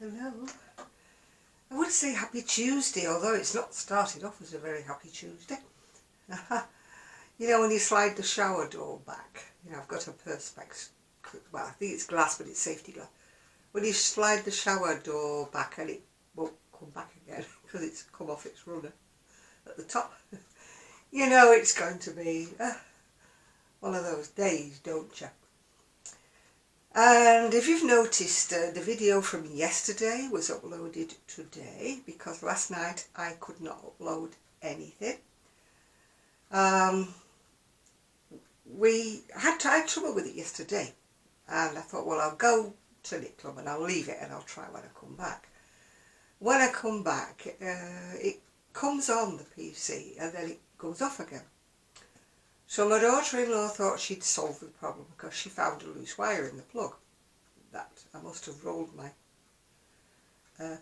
Hello. I would say happy Tuesday, although it's not started off as a very happy Tuesday. You know, when you slide the shower door back, you know, I've got a perspex, well, I think it's glass, but it's safety glass. When you slide the shower door back and it won't come back again because it's come off its runner at the top, you know it's going to be one of those days, don't you? And if you've noticed, the video from yesterday was uploaded today because last night I could not upload anything. I had trouble with it yesterday, and I thought, well, I'll go to Knit Club and I'll leave it and I'll try when I come back. When I come back, it comes on the PC and then it goes off again. So my daughter-in-law thought she'd solved the problem because she found a loose wire in the plug. That I must have rolled my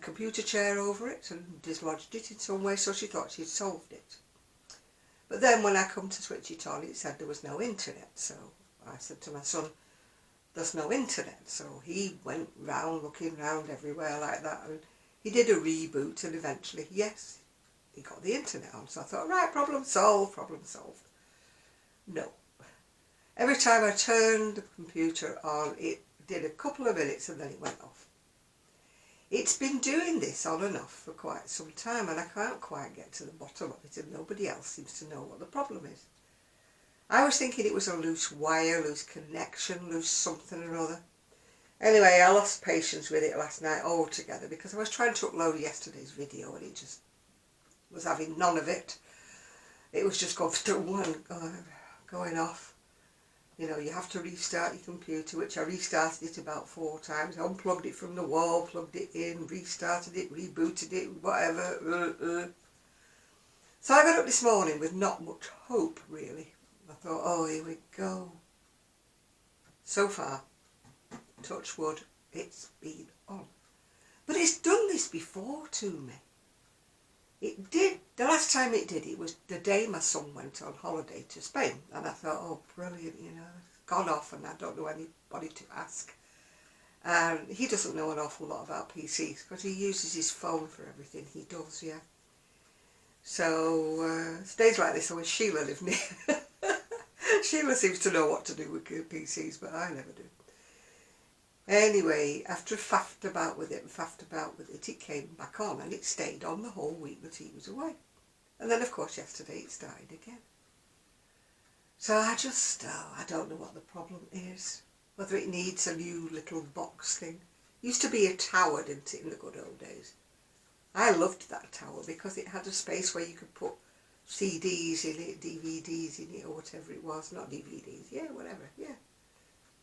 computer chair over it and dislodged it in some way, so she thought she'd solved it. But then when I come to switch it on, it said there was no internet. So I said to my son, there's no internet. So he went round, looking round everywhere like that, and he did a reboot, and eventually, yes, he got the internet on. So I thought, right, problem solved, problem solved. No. Every time I turned the computer on, it did a couple of minutes and then it went off. It's been doing this on and off for quite some time, and I can't quite get to the bottom of it, and nobody else seems to know what the problem is. I was thinking it was a loose wire, loose connection, loose something or other. Anyway, I lost patience with it last night altogether because I was trying to upload yesterday's video and it just was having none of it. It was just going off. You know, you have to restart your computer, which I restarted it about 4 times. I unplugged it from the wall, plugged it in, restarted it, rebooted it, whatever. So I got up this morning with not much hope, really. I thought, oh, here we go. So far, touch wood, it's been on. But it's done this before to me. It did, the last time it did, it was the day my son went on holiday to Spain. And I thought, oh, brilliant, you know, it's gone off and I don't know anybody to ask. And he doesn't know an awful lot about PCs because he uses his phone for everything he does, yeah. So, it's days like this, I wish Sheila lived near. Sheila seems to know what to do with PCs, but I never do. Anyway, after faffed about with it, it came back on, and it stayed on the whole week that he was away. And then, of course, yesterday it started again. So I don't know what the problem is. Whether it needs a new little box thing. Used to be a tower, didn't it, in the good old days? I loved that tower because it had a space where you could put CDs in it, DVDs in it, or whatever it was. Not DVDs, yeah, whatever, yeah.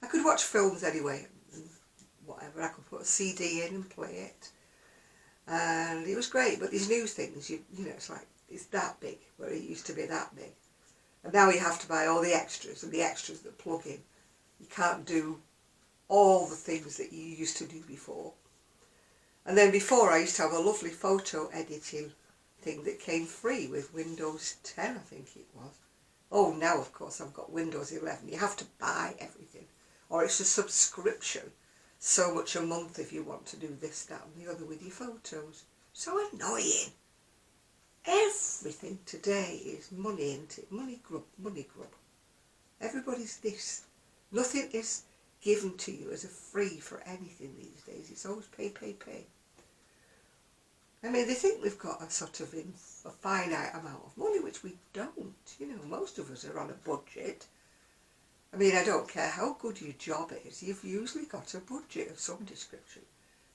I could watch films anyway. Whatever, I could put a CD in and play it, and it was great. But these new things, you know, it's that big, where it used to be that big, and now you have to buy all the extras, and the extras that plug in. You can't do all the things that you used to do before. And then before, I used to have a lovely photo editing thing that came free with Windows 10, I think it was. Oh, now of course I've got Windows 11. You have to buy everything, or it's a subscription. So much a month if you want to do this, that and the other with your photos. So annoying. Everything today is money, isn't it? Money grub, money grub. Everybody's this. Nothing is given to you as a free for anything these days. It's always pay, pay, pay. I mean, they think we've got a sort of a finite amount of money, which we don't. You know, most of us are on a budget. I mean, I don't care how good your job is, you've usually got a budget of some description.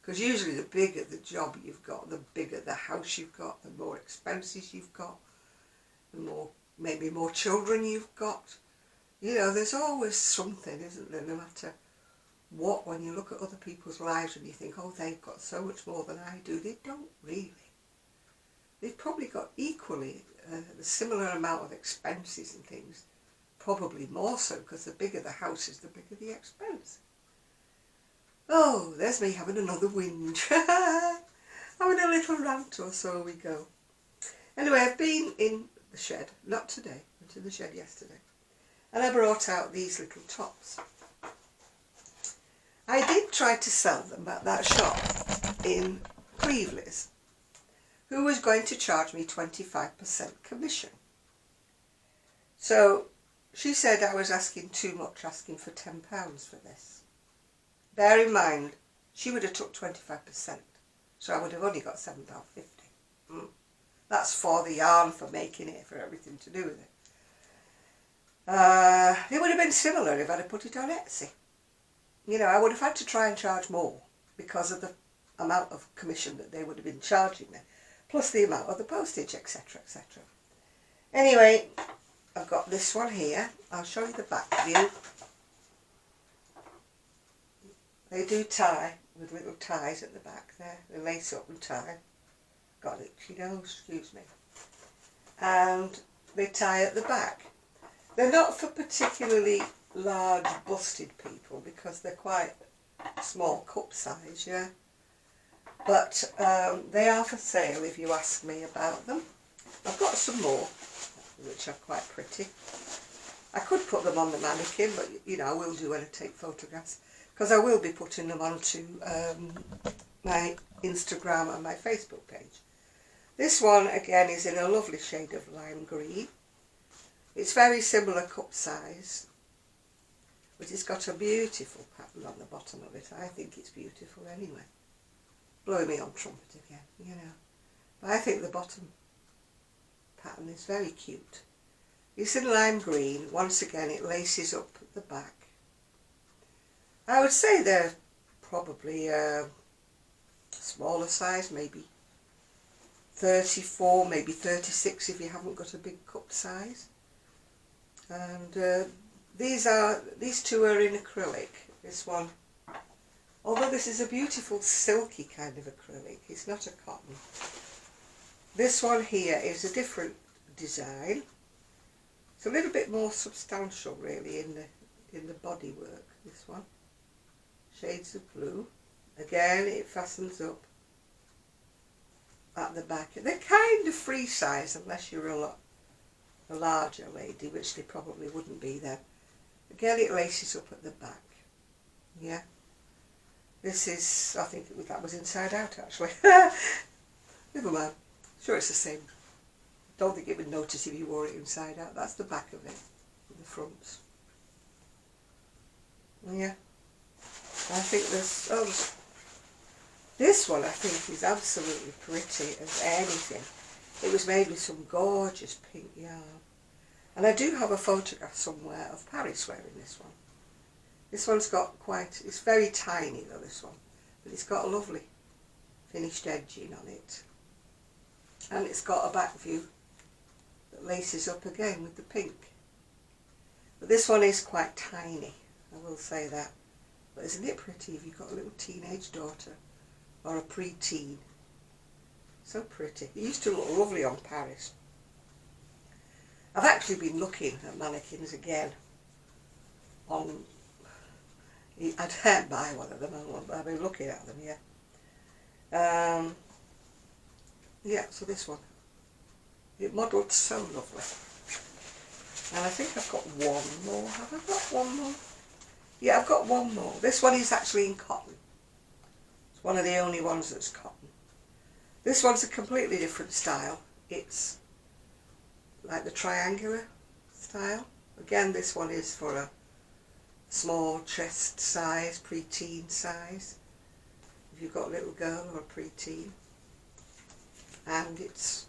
Because usually the bigger the job you've got, the bigger the house you've got, the more expenses you've got, the more, maybe more children you've got. You know, there's always something, isn't there, no matter what, when you look at other people's lives and you think, oh, they've got so much more than I do. They don't really. They've probably got equally the similar amount of expenses and things. Probably more so, because the bigger the house is, the bigger the expense. Oh, there's me having another whinge. Having a little rant, or so we go. Anyway, I've been in the shed, not today, I went in the shed yesterday. And I brought out these little tops. I did try to sell them at that shop, in Cleveland's who was going to charge me 25% commission. So she said I was asking too much, asking for £10 for this. Bear in mind, she would have took 25%, so I would have only got £7.50. That's for the yarn, for making it, for everything to do with it. It would have been similar if I'd have put it on Etsy. You know, I would have had to try and charge more because of the amount of commission that they would have been charging me, plus the amount of the postage, etc, etc. Anyway, I've got this one here. I'll show you the back view. They do tie with little ties at the back there. They lace up and tie. Got it, you know, excuse me. And they tie at the back. They're not for particularly large busted people because they're quite small cup size, yeah. But they are for sale if you ask me about them. I've got some more, which are quite pretty. I could put them on the mannequin, but you know, I will do when I take photographs, because I will be putting them onto my Instagram and my Facebook page. This one again is in a lovely shade of lime green. It's very similar cup size, but it's got a beautiful pattern on the bottom of it. I think it's beautiful anyway. Blow me on trumpet again, you know. But I think the bottom pattern is very cute. It's in lime green. Once again, it laces up at the back. I would say they're probably smaller size, maybe 34, maybe 36 if you haven't got a big cup size. And these two are in acrylic. This one, although this is a beautiful silky kind of acrylic, it's not a cotton. This one here is a different design. It's a little bit more substantial really in the bodywork, this one. Shades of blue. Again, it fastens up at the back. They're kind of free size unless you're a larger lady, which they probably wouldn't be then. Again, it laces up at the back. Yeah. This is, I think that was inside out actually. Never mind. Sure, it's the same. Don't think it would notice if you wore it inside out. That's the back of it, the fronts. Yeah. I think this one I think is absolutely pretty as anything. It was made with some gorgeous pink yarn. And I do have a photograph somewhere of Paris wearing this one. This one's got it's very tiny though, this one. But it's got a lovely finished edging on it. And it's got a back view that laces up again with the pink. But this one is quite tiny, I will say that. But isn't it pretty if you've got a little teenage daughter or a pre-teen? So pretty. It used to look lovely on Paris. I've actually been looking at mannequins again. I daren't buy one of them, but I've been looking at them, yeah. Yeah, so this one. It modelled so lovely. And I think I've got one more. Have I got one more? Yeah, I've got one more. This one is actually in cotton. It's one of the only ones that's cotton. This one's a completely different style. It's like the triangular style. Again, this one is for a small chest size, pre-teen size. If you've got a little girl or a pre-teen. And it's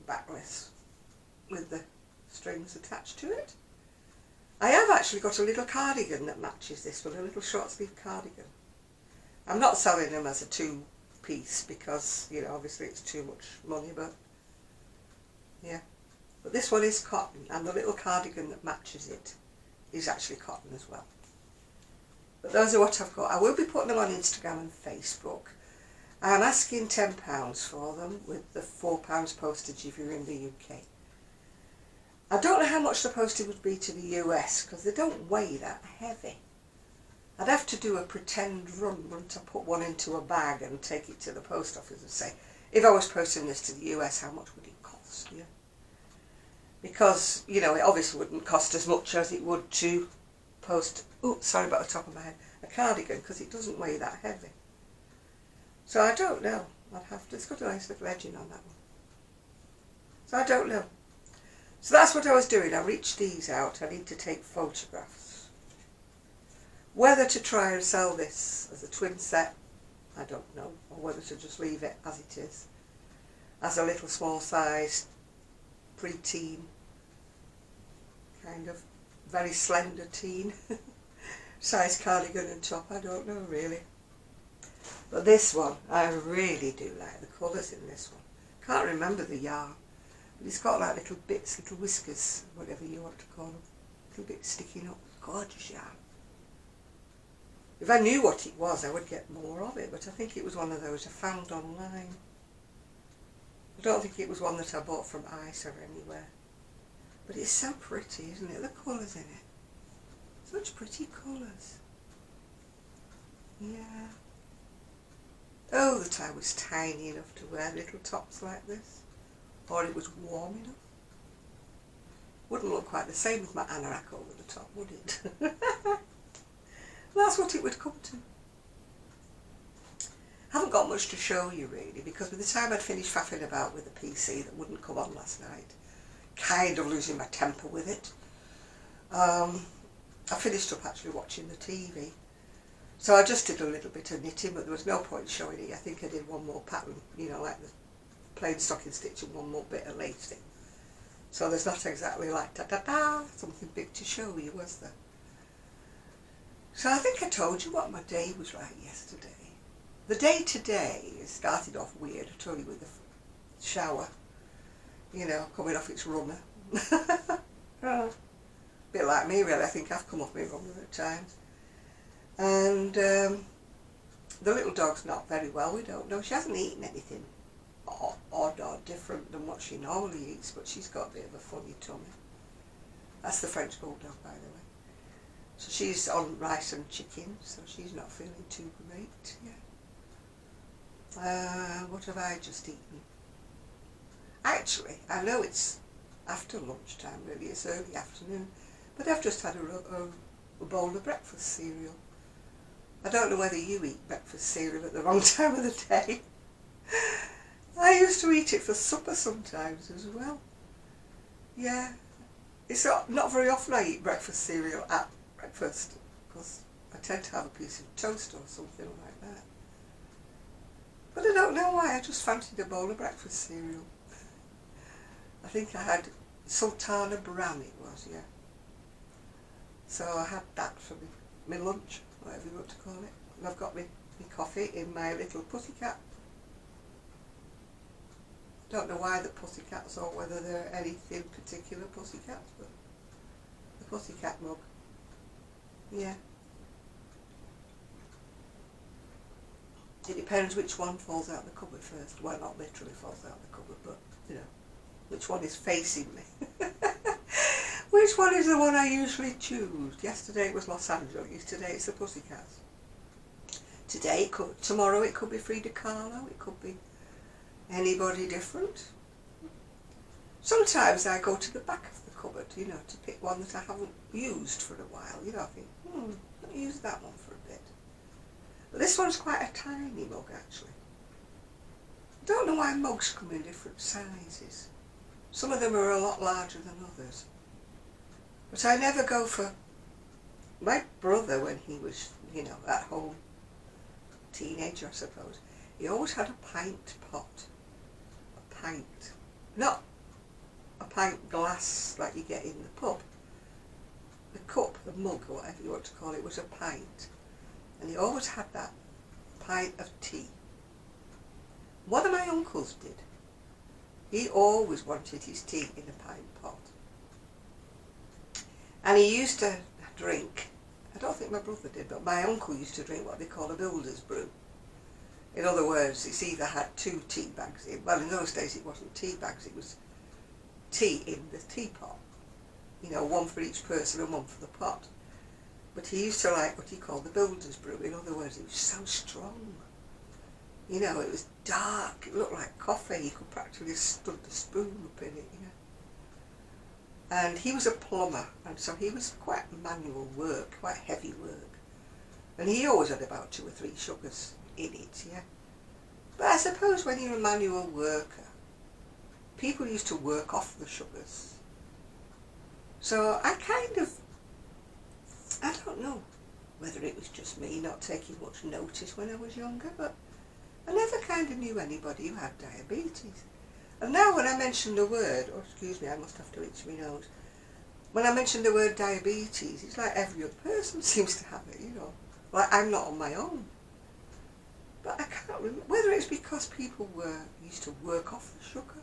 backless with the strings attached to it. I have actually got a little cardigan that matches this one, a little short sleeve cardigan. I'm not selling them as a two-piece because, you know, obviously it's too much money, but yeah. But this one is cotton, and the little cardigan that matches it is actually cotton as well. But those are what I've got. I will be putting them on Instagram and Facebook. I'm asking £10 for them with the £4 postage if you're in the UK. I don't know how much the postage would be to the US because they don't weigh that heavy. I'd have to do a pretend run to put one into a bag and take it to the post office and say, if I was posting this to the US, how much would it cost? Yeah. Because, you know, it obviously wouldn't cost as much as it would to post, oh, sorry about the top of my head, a cardigan, because it doesn't weigh that heavy. So I don't know. I'd have to, it's got a nice little edging on that one. So I don't know. So that's what I was doing. I reached these out. I need to take photographs. Whether to try and sell this as a twin set, I don't know. Or whether to just leave it as it is. As a little small size, pre-teen, kind of very slender teen size cardigan and top. I don't know really. But this one, I really do like the colours in this one. Can't remember the yarn. But it's got like little bits, little whiskers, whatever you want to call them. Little bits sticking up. Gorgeous yarn. If I knew what it was, I would get more of it. But I think it was one of those I found online. I don't think it was one that I bought from Ice or anywhere. But it's so pretty, isn't it? The colours in it. Such pretty colours. Yeah. Oh, that I was tiny enough to wear little tops like this. Or it was warm enough. Wouldn't look quite the same with my anorak over the top, would it? That's what it would come to. I haven't got much to show you really, because by the time I'd finished faffing about with the PC that wouldn't come on last night, kind of losing my temper with it, I finished up actually watching the TV. So I just did a little bit of knitting, but there was no point showing it. I think I did one more pattern, you know, like the plain stocking stitch and one more bit of lacing. So there's not exactly like da-da-da, something big to show you, was there? So I think I told you what my day was like yesterday. The day today started off weird, I told you, with the shower, you know, coming off its runner. Bit like me really, I think I've come off my runner at times. And the little dog's not very well, we don't know. She hasn't eaten anything odd or different than what she normally eats, but she's got a bit of a funny tummy. That's the French bulldog, by the way. So she's on rice and chicken, so she's not feeling too great, yeah. What have I just eaten? Actually, I know it's after lunchtime really, it's early afternoon, but I've just had a bowl of breakfast cereal. I don't know whether you eat breakfast cereal at the wrong time of the day. I used to eat it for supper sometimes as well. Yeah, it's not very often I eat breakfast cereal at breakfast, because I tend to have a piece of toast or something like that. But I don't know why, I just fancied a bowl of breakfast cereal. I think I had Sultana Bran it was, yeah. So I had that for my lunch, whatever you want to call it. And I've got my coffee in my little pussycat. Don't know why the pussycats or whether they're anything particular pussycats, but the pussycat mug. Yeah. It depends which one falls out of the cupboard first. Well, not literally falls out of the cupboard, but, you know, which one is facing me. Which one is the one I usually choose? Yesterday it was Los Angeles, today it's the Pussycats. Tomorrow it could be Frida Kahlo, it could be anybody different. Sometimes I go to the back of the cupboard, you know, to pick one that I haven't used for a while. You know, I think, let me use that one for a bit. But this one's quite a tiny mug, actually. I don't know why mugs come in different sizes. Some of them are a lot larger than others. But I never go for... My brother, when he was, you know, at home, teenager, I suppose, he always had a pint pot. A pint. Not a pint glass like you get in the pub. The cup, the mug, or whatever you want to call it, was a pint. And he always had that pint of tea. One of my uncles did. He always wanted his tea in a pint pot. And he used to drink, I don't think my brother did, but my uncle used to drink what they call a builder's brew. In other words, it's either had 2 tea bags in, well in those days it wasn't tea bags, it was tea in the teapot. You know, one for each person and one for the pot. But he used to like what he called the builder's brew. In other words, it was so strong. You know, it was dark, it looked like coffee, you could practically stud the spoon up in it, you know. And he was a plumber, and so he was quite manual work, quite heavy work. And he always had about 2 or 3 sugars in it, yeah. But I suppose when you're a manual worker, people used to work off the sugars. So I don't know whether it was just me not taking much notice when I was younger, but I never kind of knew anybody who had diabetes. And now when I mention the word, oh excuse me, I must have to itch my nose. When I mention the word diabetes, it's like every other person seems to have it, you know. Like I'm not on my own. But I can't remember whether it's because people used to work off the sugar.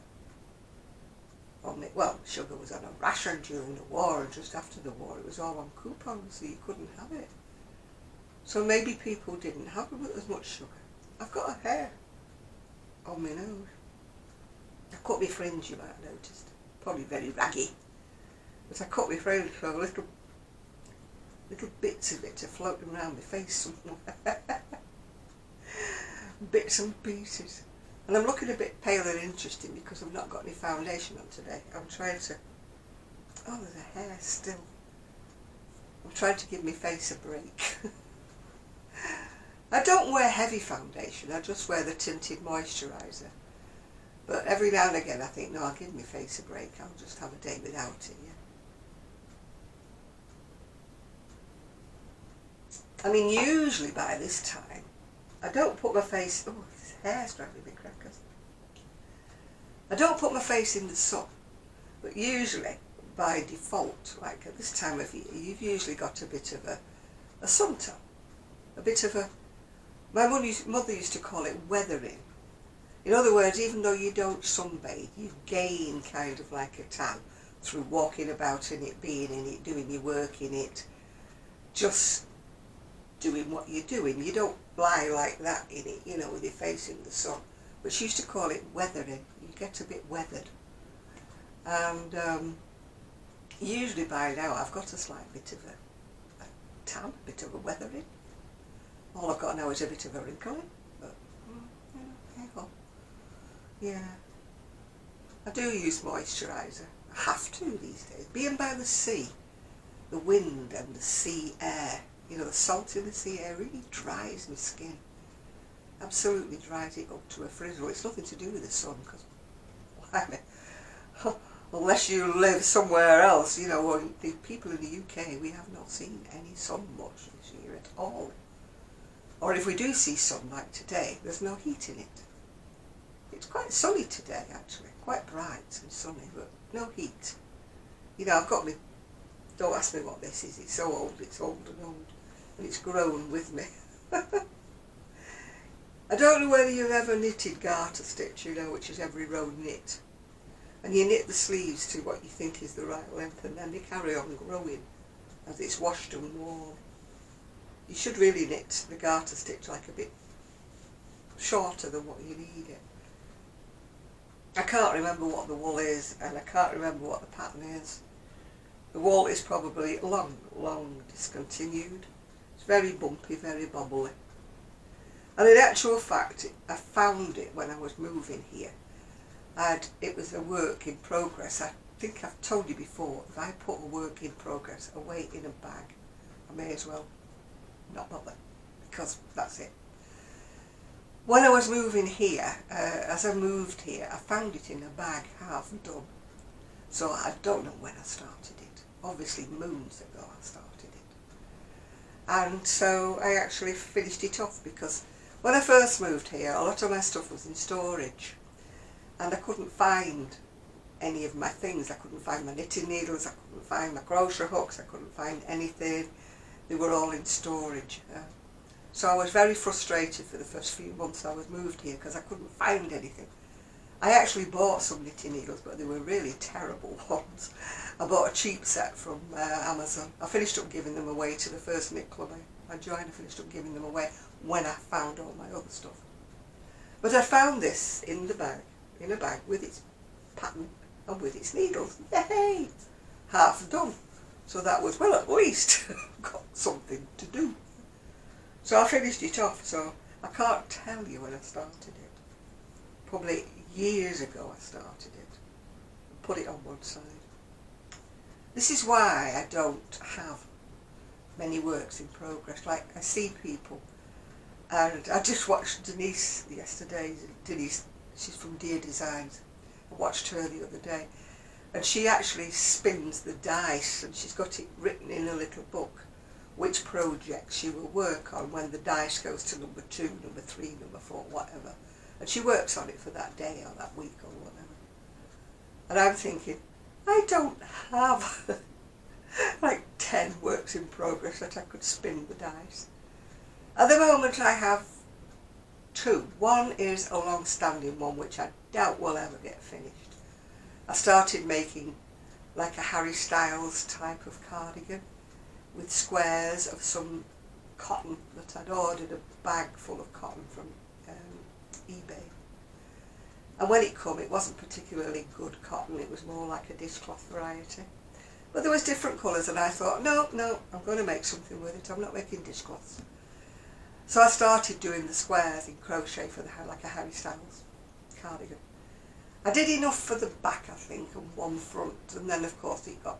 Well, sugar was on a ration during the war, and just after the war it was all on coupons, so you couldn't have it. So maybe people didn't have as much sugar. I've got a hair on my nose. I cut my fringe, you might have noticed. Probably very raggy. But I cut my fringe, so little bits of it are floating around my face somewhere. Bits and pieces. And I'm looking a bit pale and interesting because I've not got any foundation on today. I'm trying to... Oh, there's a hair still. I'm trying to give my face a break. I don't wear heavy foundation, I just wear the tinted moisturiser. But every now and again I think, no, I'll give my face a break, I'll just have a day without it, yeah. I mean, usually by this time, I don't put my face... Oh, this hair's driving me crackers. I don't put my face in the sun, but usually, by default, like at this time of year, you've usually got a bit of a suntan. A bit of a... My mother used to call it weathering. In other words, even though you don't sunbathe, you gain kind of like a tan through walking about in it, being in it, doing your work in it, just doing what you're doing. You don't lie like that in it, you know, with your face in the sun. But she used to call it weathering. You get a bit weathered. And usually by now I've got a slight bit of a tan, a bit of a weathering. All I've got now is a bit of a wrinkling. But, you know, hey ho. Yeah. I do use moisturiser. I have to these days. Being by the sea, the wind and the sea air, you know, the salt in the sea air really dries my skin. Absolutely dries it up to a frizzle. It's nothing to do with the sun, because, I mean, unless you live somewhere else, you know, the people in the UK, we have not seen any sun much this year at all. Or if we do see sun like today, there's no heat in it. It's quite sunny today, actually. Quite bright and sunny, but no heat. You know, I've got me... Don't ask me what this is. It's so old. It's old and old. And it's grown with me. I don't know whether you've ever knitted garter stitch, you know, which is every row knit. And you knit the sleeves to what you think is the right length, and then they carry on growing as it's washed and worn. You should really knit the garter stitch like a bit shorter than what you need it. I can't remember what the wool is, and I can't remember what the pattern is. The wool is probably long discontinued. It's very bumpy, very bobbly. And in actual fact, I found it when I was moving here. It was a work in progress. I think I've told you before, if I put a work in progress away in a bag, I may as well not bother, because that's it. When I was moving here, as I moved here, I found it in a bag half done. So I don't know when I started it. Obviously moons ago I started it. And so I actually finished it off, because when I first moved here, a lot of my stuff was in storage. And I couldn't find any of my things. I couldn't find my knitting needles, I couldn't find my crochet hooks, I couldn't find anything. They were all in storage. So I was very frustrated for the first few months I was moved here, because I couldn't find anything. I actually bought some knitting needles, but they were really terrible ones. I bought a cheap set from Amazon. I finished up giving them away to the first knit club I joined. I finished up giving them away when I found all my other stuff. But I found this in the bag, in a bag with its pattern and with its needles. Yay! Half done. So that was, well, at least got something to do. So I finished it off, so I can't tell you when I started it. Probably years ago I started it. Put it on one side. This is why I don't have many works in progress. Like, I see people And I just watched Denise yesterday. Denise, she's from Dear Designs. I watched her the other day. And she actually spins the dice, and she's got it written in a little book which project she will work on when the dice goes to number 2, number 3, number 4, whatever. And she works on it for that day or that week or whatever. And I'm thinking, I don't have like 10 works in progress that I could spin the dice. At the moment I have 2. One is a long-standing one which I doubt will ever get finished. I started making like a Harry Styles type of cardigan with squares of some cotton that I'd ordered, a bag full of cotton from eBay. And when it come, it wasn't particularly good cotton, it was more like a dishcloth variety. But there was different colours, and I thought, no, I'm going to make something with it, I'm not making dishcloths. So I started doing the squares in crochet for like a Harry Styles cardigan. I did enough for the back, I think, and one front, and then of course it got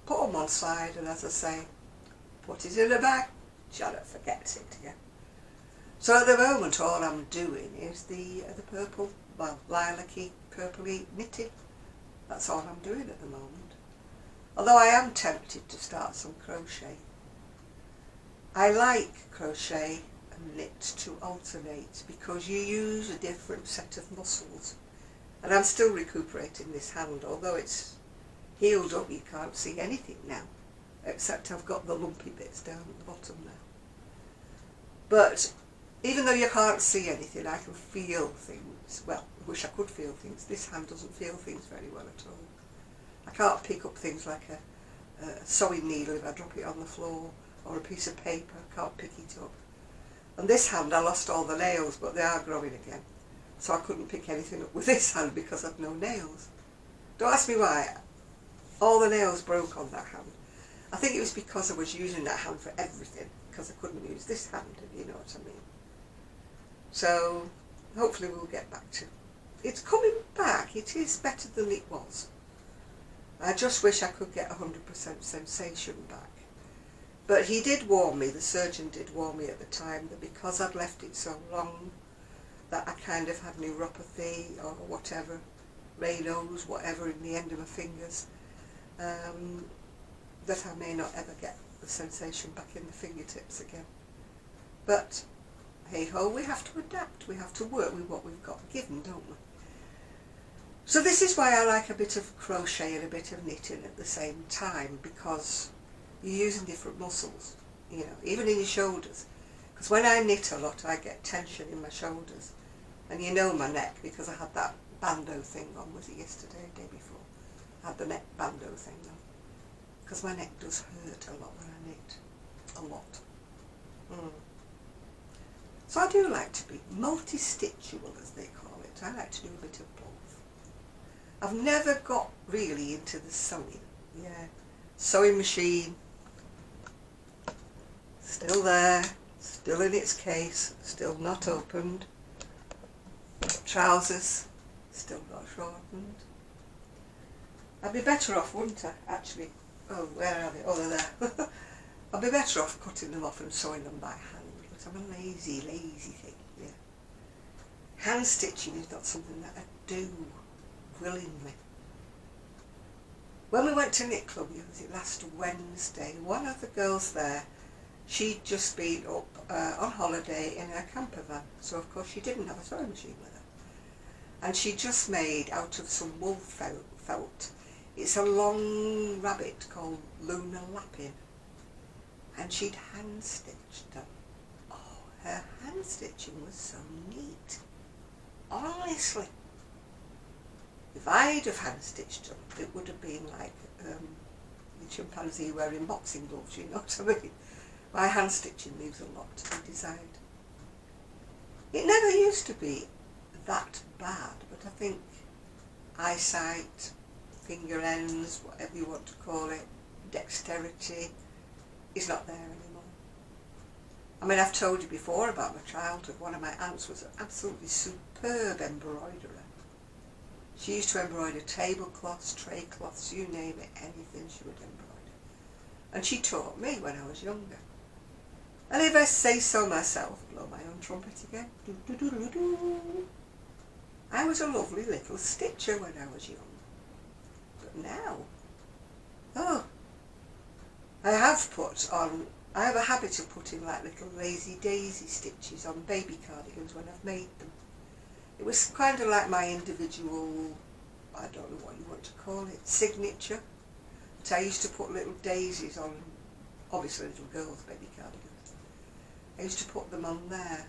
put on one side, and as I say, put it in the bag, shut it, forget it, yeah. So at the moment all I'm doing is the purple, well, lilac-y, purpley knitting. That's all I'm doing at the moment. Although I am tempted to start some crochet. I like crochet and knit to alternate because you use a different set of muscles. And I'm still recuperating this hand, although it's healed up, you can't see anything now, except I've got the lumpy bits down at the bottom now. But even though you can't see anything, I can feel things. Well, I wish I could feel things. This hand doesn't feel things very well at all. I can't pick up things like a sewing needle if I drop it on the floor, or a piece of paper, I can't pick it up. And this hand, I lost all the nails, but they are growing again. So I couldn't pick anything up with this hand because I've no nails. Don't ask me why. All the nails broke on that hand. I think it was because I was using that hand for everything, because I couldn't use this hand, if you know what I mean. So hopefully we'll get back to it. It's coming back. It is better than it was. I just wish I could get 100% sensation back. But he did warn me, the surgeon did warn me at the time, that because I'd left it so long, that I kind of had neuropathy or whatever, Raynaud's, whatever, in the end of my fingers, that I may not ever get the sensation back in the fingertips again. But hey ho, we have to adapt, we have to work with what we've got given, don't we? So this is why I like a bit of crochet and a bit of knitting at the same time, because you're using different muscles, you know, even in your shoulders. Because when I knit a lot, I get tension in my shoulders. And you know my neck, because I had that bandeau thing on, was it yesterday, day before? I had the neck bandeau thing on. Because my neck does hurt a lot when I knit. A lot. So I do like to be multi-stitchual, as they call it. I like to do a bit of both. I've never got really into the sewing. Yeah. Sewing machine. Still there. Still in its case. Still not opened. Trousers, still not shortened. I'd be better off, wouldn't I, actually? Oh, where are they? Oh, they're there. I'd be better off cutting them off and sewing them by hand, but I'm a lazy thing, yeah. Hand stitching is not something that I do willingly. When we went to Knit Club, was it last Wednesday, one of the girls there, she'd just been up on holiday in her camper van, so of course she didn't have a sewing machine with her. And she just made out of some wool felt. It's a long rabbit called Luna Lappin. And she'd hand stitched them. Oh, her hand stitching was so neat. Honestly. If I'd have hand stitched them, it would have been like the chimpanzee wearing boxing gloves, you know what I mean? My hand stitching leaves a lot to be desired. It never used to be that bad, but I think eyesight, finger ends, whatever you want to call it, dexterity, is not there anymore. I mean, I've told you before about my childhood. One of my aunts was an absolutely superb embroiderer. She used to embroider tablecloths, tray cloths, you name it, anything she would embroider. And she taught me when I was younger. And if I say so myself, blow my own trumpet again. Do, do, do, do, do. I was a lovely little stitcher when I was young. But now, oh, I have a habit of putting like little lazy daisy stitches on baby cardigans when I've made them. It was kind of like my individual, I don't know what you want to call it, signature. But I used to put little daisies on, obviously little girls' baby cardigans. I used to put them on there.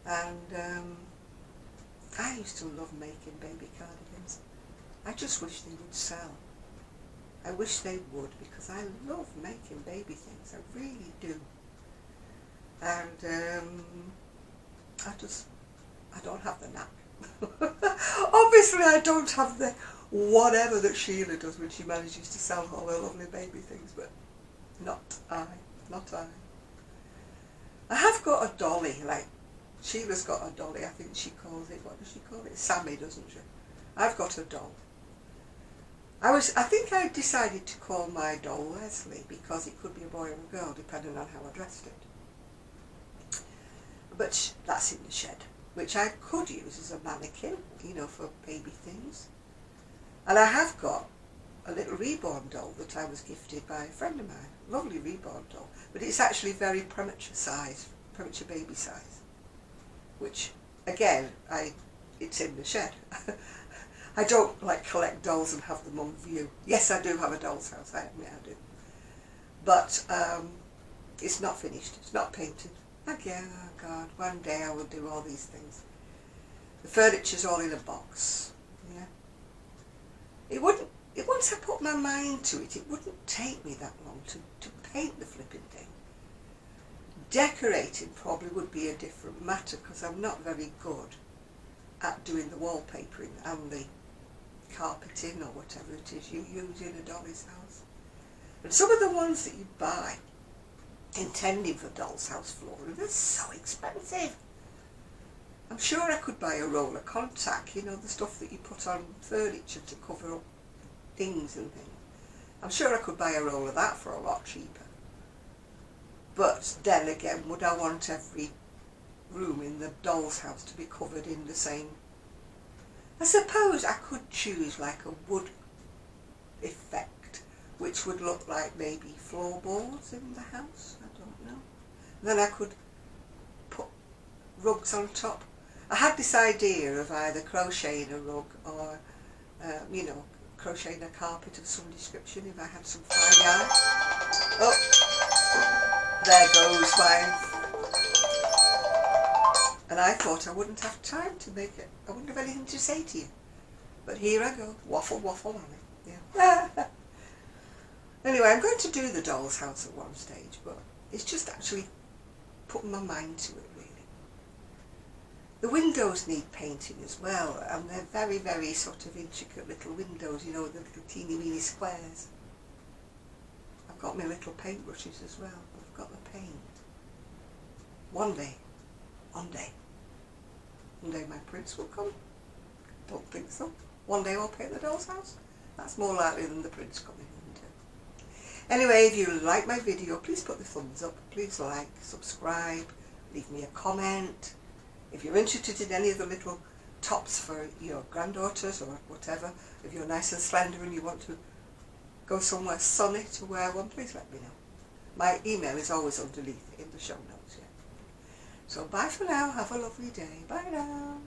And I used to love making baby cardigans. I just wish they would sell. I wish they would, because I love making baby things. I really do. And I don't have the knack. Obviously I don't have the whatever that Sheila does when she manages to sell all her lovely baby things, but not I. I have got a dolly, like Sheila's got a dolly, I think she calls it, what does she call it? Sammy, doesn't she? I've got a doll. I think I decided to call my doll Leslie because it could be a boy or a girl depending on how I dressed it. But that's in the shed, which I could use as a mannequin, you know, for baby things. And I have got a little reborn doll that I was gifted by a friend of mine. Lovely reborn doll, but it's actually very premature baby size, which again, it's in the shed. I don't like collect dolls and have them on view. Yes, I do have a doll's house, I admit I do. But it's not finished, it's not painted. Again, oh God, one day I will do all these things. The furniture's all in a box, yeah. Once I put my mind to it, it wouldn't take me that long to paint the flipping thing. Decorating probably would be a different matter because I'm not very good at doing the wallpapering and the carpeting or whatever it is you use in a dolly's house. And some of the ones that you buy intending for doll's house flooring, they're so expensive. I'm sure I could buy a roll of contact, you know, the stuff that you put on furniture to cover up things and things. I'm sure I could buy a roll of that for a lot cheaper. But then again, would I want every room in the doll's house to be covered in the same? I suppose I could choose like a wood effect, which would look like maybe floorboards in the house, I don't know. Then I could put rugs on top. I had this idea of either crocheting a rug or, you know, crocheting a carpet of some description if I had some fine yarn. Oh, there goes mine. And I thought I wouldn't have time to make it. I wouldn't have anything to say to you. But here I go, waffle on it. Yeah. Anyway, I'm going to do the doll's house at one stage, but it's just actually putting my mind to it, really. The windows need painting as well, and they're very, very sort of intricate little windows, you know, the little teeny weeny squares. I've got my little paintbrushes as well. I've got the paint. One day my prince will come. Don't think so. One day I'll paint the doll's house. That's more likely than the prince coming, isn't it? Anyway, if you like my video, please put the thumbs up. Please like, subscribe, leave me a comment. If you're interested in any of the little tops for your granddaughters or whatever, if you're nice and slender and you want to go somewhere sunny to wear one, please let me know. My email is always underneath in the show notes. Yeah. So bye for now. Have a lovely day. Bye now.